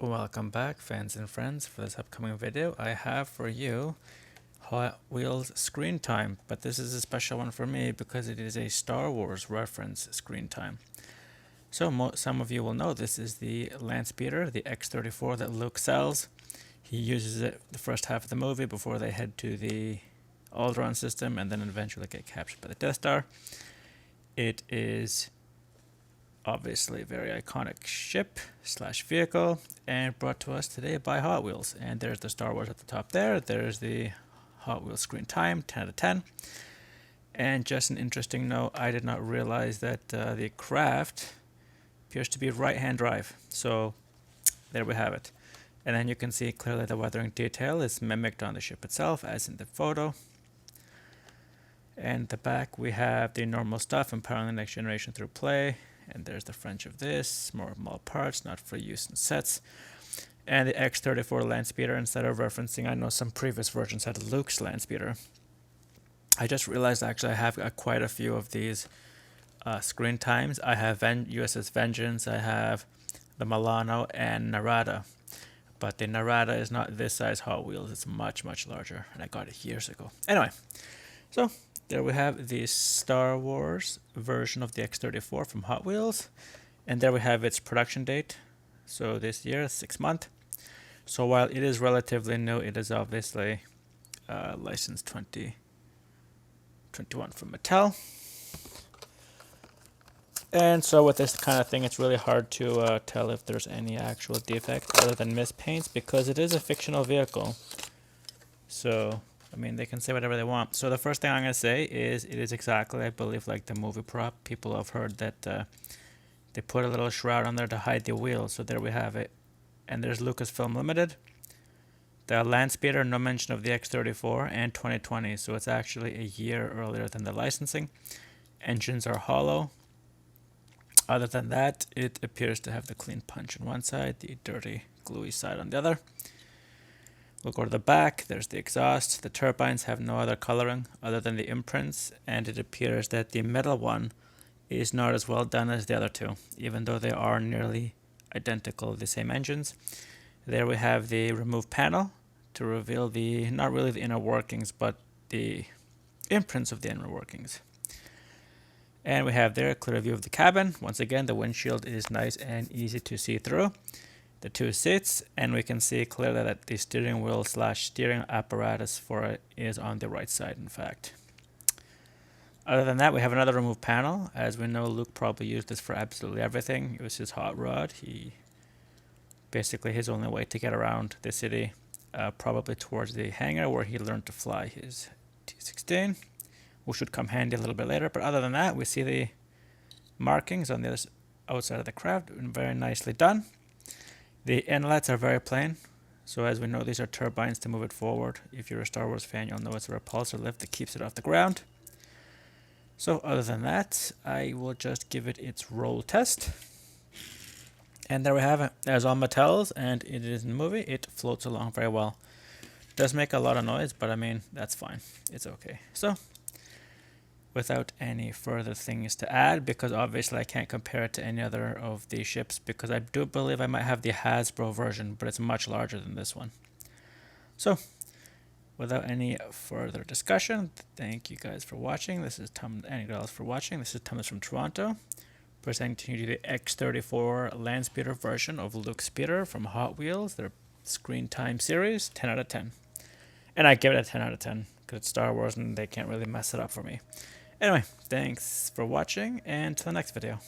Welcome back, fans and friends. For this upcoming video, I have for you Hot Wheels screen time, but this is a special one for me because it is a Star Wars reference screen time. So some of you will know this is the Landspeeder, the X-34 that Luke sells. He uses it the first half of the movie before they head to the Alderaan system and then eventually get captured by the Death Star. It is obviously a very iconic ship slash vehicle, and brought to us today by Hot Wheels. And there's the Star Wars at the top there. There's the Hot Wheels screen time, 10 out of 10. And just an interesting note, I did not realize that the craft appears to be right-hand drive. So there we have it. And then you can see clearly the weathering detail is mimicked on the ship itself, as in the photo. And the back we have the normal stuff, empowering the next generation through play. And there's the French of this, more parts, not for use in sets. And the X-34 Landspeeder, instead of referencing, I know some previous versions had Luke's Landspeeder. I just realized actually I have quite a few of these screen times. I have USS Vengeance, I have the Milano and Narada. But the Narada is not this size Hot Wheels, it's much, much larger. And I got it years ago. Anyway, so there we have the Star Wars version of the X-34 from Hot Wheels. And there we have its production date. So this year, 6 months. So while it is relatively new, it is obviously licensed 2021 from Mattel. And so with this kind of thing, it's really hard to tell if there's any actual defect other than mispaints, because it is a fictional vehicle. So I mean, they can say whatever they want. So the first thing I'm going to say is it is exactly, I believe, like the movie prop. People have heard that they put a little shroud on there to hide the wheels. So there we have it. And there's Lucasfilm Limited. The Landspeeder, no mention of the X-34, and 2020. So it's actually a year earlier than the licensing. Engines are hollow. Other than that, it appears to have the clean punch on one side, the dirty, gluey side on the other. We'll go to the back. There's the exhaust. The turbines have no other coloring other than the imprints, and it appears that the metal one is not as well done as the other two, even though they are nearly identical, the same engines. There we have the remove panel to reveal the, not really the inner workings, but the imprints of the inner workings. And we have there a clear view of the cabin. Once again, the windshield is nice and easy to see through. The two seats, and we can see clearly that the steering wheel slash steering apparatus for it is on the right side, in fact. Other than that, we have another remove panel. As we know, Luke probably used this for absolutely everything. It was his hot rod. Basically his only way to get around the city, probably towards the hangar where he learned to fly his T-16, which should come handy a little bit later. But other than that, we see the markings on the outside of the craft, very nicely done. The inlets are very plain, so as we know, these are turbines to move it forward. If you're a Star Wars fan, you'll know it's a repulsor lift that keeps it off the ground. So other than that, I will just give it its roll test. And there we have it. There's all Mattels, and it is in the movie. It floats along very well. It does make a lot of noise, but I mean, that's fine. It's okay. So without any further things to add, because obviously I can't compare it to any other of these ships, because I do believe I might have the Hasbro version, but it's much larger than this one. So without any further discussion, thank you guys for watching. This is Thomas from Toronto, presenting you the X-34 Landspeeder version of Luke Speeder from Hot Wheels, their screen time series, 10 out of 10. And I give it a 10 out of 10 because it's Star Wars and they can't really mess it up for me. Anyway, thanks for watching, and to the next video.